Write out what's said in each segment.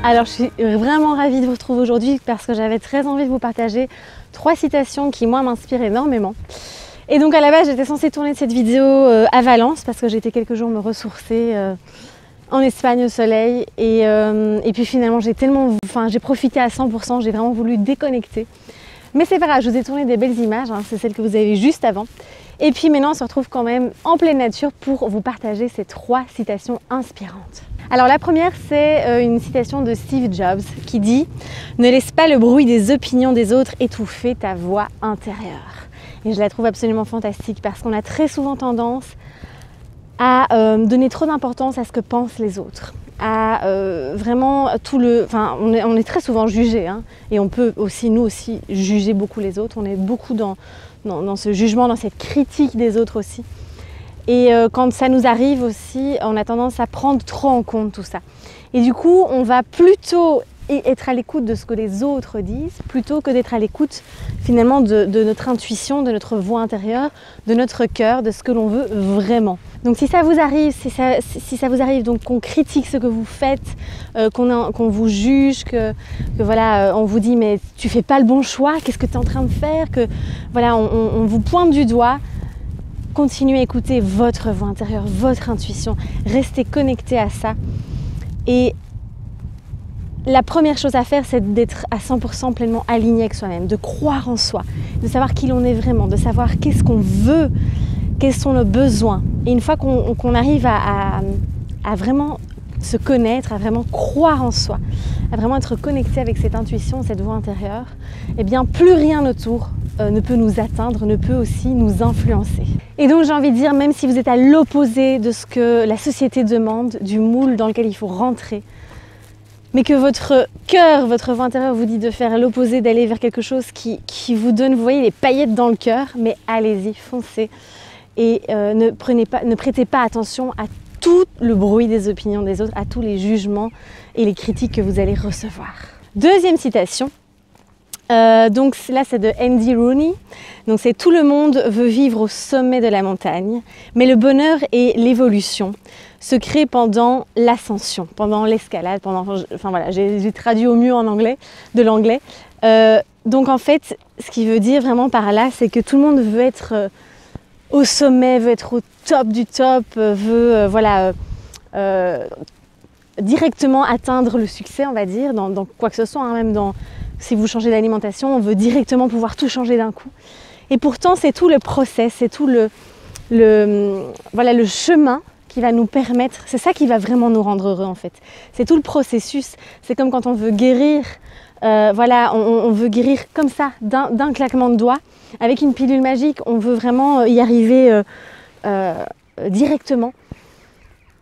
Alors je suis vraiment ravie de vous retrouver aujourd'hui parce que j'avais très envie de vous partager 3 citations qui moi m'inspirent énormément. Et donc à la base j'étais censée tourner cette vidéo à Valence parce que j'étais quelques jours me ressourcer en Espagne au soleil et puis finalement j'ai profité à 100%, j'ai vraiment voulu déconnecter. Mais c'est pas grave, je vous ai tourné des belles images, hein, c'est celle que vous avez vue juste avant. Et puis maintenant on se retrouve quand même en pleine nature pour vous partager ces 3 citations inspirantes. Alors la première c'est une citation de Steve Jobs qui dit « Ne laisse pas le bruit des opinions des autres étouffer ta voix intérieure ». Et je la trouve absolument fantastique parce qu'on a très souvent tendance à donner trop d'importance à ce que pensent les autres. On est très souvent jugé, hein, et on peut aussi, nous aussi, juger beaucoup les autres. On est beaucoup dans ce jugement, dans cette critique des autres aussi. Et quand ça nous arrive aussi, on a tendance à prendre trop en compte tout ça. Et du coup, on va plutôt être à l'écoute de ce que les autres disent, plutôt que d'être à l'écoute finalement de notre intuition, de notre voix intérieure, de notre cœur, de ce que l'on veut vraiment. Donc si ça vous arrive, si ça vous arrive donc qu'on critique ce que vous faites, qu'on vous juge, que voilà, on vous dit mais tu fais pas le bon choix, qu'est-ce que tu es en train de faire, que voilà, on vous pointe du doigt, continuez à écouter votre voix intérieure, votre intuition, restez connecté à ça. Et la première chose à faire, c'est d'être à 100% pleinement aligné avec soi-même, de croire en soi, de savoir qui l'on est vraiment, de savoir qu'est-ce qu'on veut, quels sont nos besoins. Et une fois qu'on arrive à vraiment se connaître, à vraiment croire en soi, à vraiment être connecté avec cette intuition, cette voix intérieure, eh bien plus rien autour ne peut nous atteindre, ne peut aussi nous influencer. Et donc j'ai envie de dire, même si vous êtes à l'opposé de ce que la société demande, du moule dans lequel il faut rentrer, mais que votre cœur, votre voix intérieure vous dit de faire l'opposé, d'aller vers quelque chose qui vous donne, vous voyez, les paillettes dans le cœur, mais allez-y, foncez. Et ne prêtez pas attention à tout le bruit des opinions des autres, à tous les jugements et les critiques que vous allez recevoir. Deuxième citation, donc là c'est de Andy Rooney. Donc c'est « Tout le monde veut vivre au sommet de la montagne, mais le bonheur et l'évolution se créent pendant l'ascension, pendant l'escalade, enfin voilà, j'ai traduit au mieux en anglais, de l'anglais. Donc en fait, ce qui veut dire vraiment par là, c'est que tout le monde veut être au sommet, veut être au top du top, veut directement atteindre le succès, on va dire, dans quoi que ce soit, hein, même si vous changez d'alimentation, on veut directement pouvoir tout changer d'un coup. Et pourtant, c'est tout le process, c'est tout le chemin qui va nous permettre, c'est ça qui va vraiment nous rendre heureux en fait. C'est tout le processus, c'est comme quand on veut guérir, on veut guérir comme ça, d'un claquement de doigts, avec une pilule magique, on veut vraiment y arriver directement.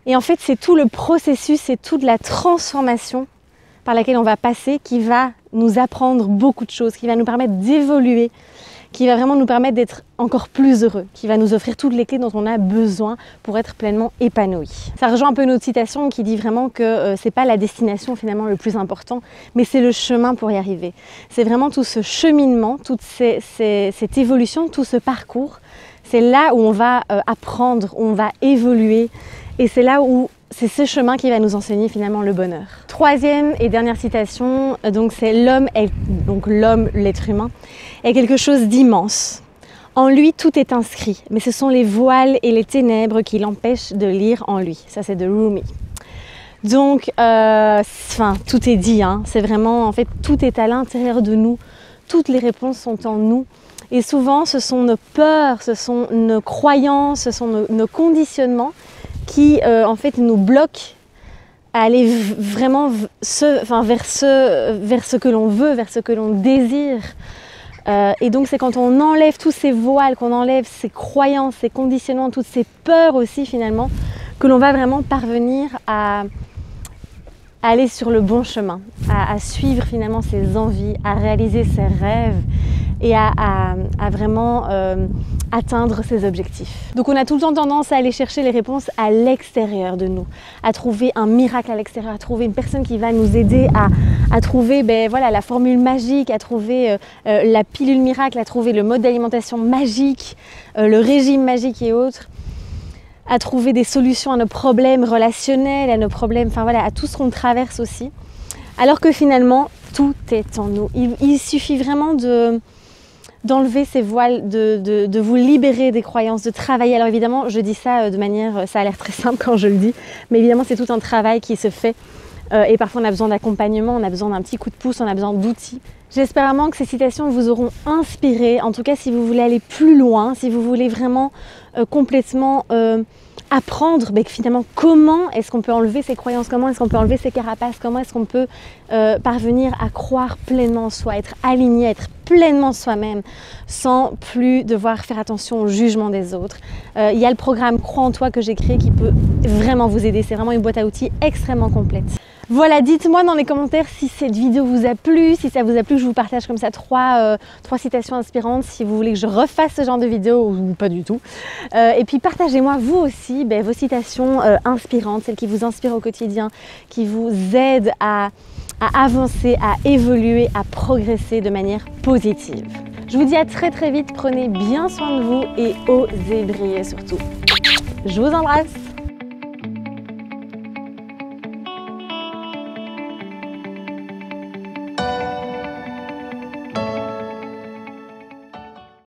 Et en fait, c'est tout le processus, c'est toute la transformation par laquelle on va passer qui va nous apprendre beaucoup de choses, qui va nous permettre d'évoluer, qui va vraiment nous permettre d'être encore plus heureux, qui va nous offrir toutes les clés dont on a besoin pour être pleinement épanoui. Ça rejoint un peu notre citation qui dit vraiment que c'est pas la destination finalement le plus important, mais c'est le chemin pour y arriver. C'est vraiment tout ce cheminement, toute cette évolution, tout ce parcours. C'est là où on va apprendre, où on va évoluer, et c'est là où c'est ce chemin qui va nous enseigner finalement le bonheur. Troisième et dernière citation, donc c'est l'homme, l'être humain, est quelque chose d'immense. En lui, tout est inscrit, mais ce sont les voiles et les ténèbres qui l'empêchent de lire en lui. Ça, c'est de Rumi. Donc, tout est dit, hein. C'est vraiment, en fait, tout est à l'intérieur de nous. Toutes les réponses sont en nous. Et souvent, ce sont nos peurs, ce sont nos croyances, ce sont nos conditionnements qui, en fait, nous bloquent à aller vraiment vers ce que l'on veut, vers ce que l'on désire. Et donc c'est quand on enlève tous ces voiles, qu'on enlève ces croyances, ces conditionnements, toutes ces peurs aussi finalement, que l'on va vraiment parvenir à aller sur le bon chemin, à suivre finalement ses envies, à réaliser ses rêves et à vraiment atteindre ses objectifs. Donc on a tout le temps tendance à aller chercher les réponses à l'extérieur de nous, à trouver un miracle à l'extérieur, à trouver une personne qui va nous aider à trouver la formule magique, à trouver la pilule miracle, à trouver le mode d'alimentation magique, le régime magique et autres, à trouver des solutions à nos problèmes relationnels, à nos problèmes, à tout ce qu'on traverse aussi. alors que finalement, tout est en nous. Il suffit vraiment d'enlever ces voiles, de vous libérer des croyances, de travailler. Alors évidemment, je dis ça de manière, ça a l'air très simple quand je le dis, mais évidemment c'est tout un travail qui se fait et parfois on a besoin d'accompagnement, on a besoin d'un petit coup de pouce, on a besoin d'outils. J'espère vraiment que ces citations vous auront inspiré, en tout cas si vous voulez aller plus loin, si vous voulez vraiment complètement apprendre finalement comment est-ce qu'on peut enlever ses croyances, comment est-ce qu'on peut enlever ses carapaces, comment est-ce qu'on peut parvenir à croire pleinement en soi, être aligné, être pleinement soi-même sans plus devoir faire attention au jugement des autres. Il y a le programme Crois en toi que j'ai créé qui peut vraiment vous aider, c'est vraiment une boîte à outils extrêmement complète. Voilà, dites-moi dans les commentaires si cette vidéo vous a plu, si ça vous a plu que je vous partage comme ça trois citations inspirantes, si vous voulez que je refasse ce genre de vidéo ou pas du tout. Et puis partagez-moi vous aussi vos citations inspirantes, celles qui vous inspirent au quotidien, qui vous aident à avancer, à évoluer, à progresser de manière positive. Je vous dis à très très vite, prenez bien soin de vous et osez briller surtout. Je vous embrasse!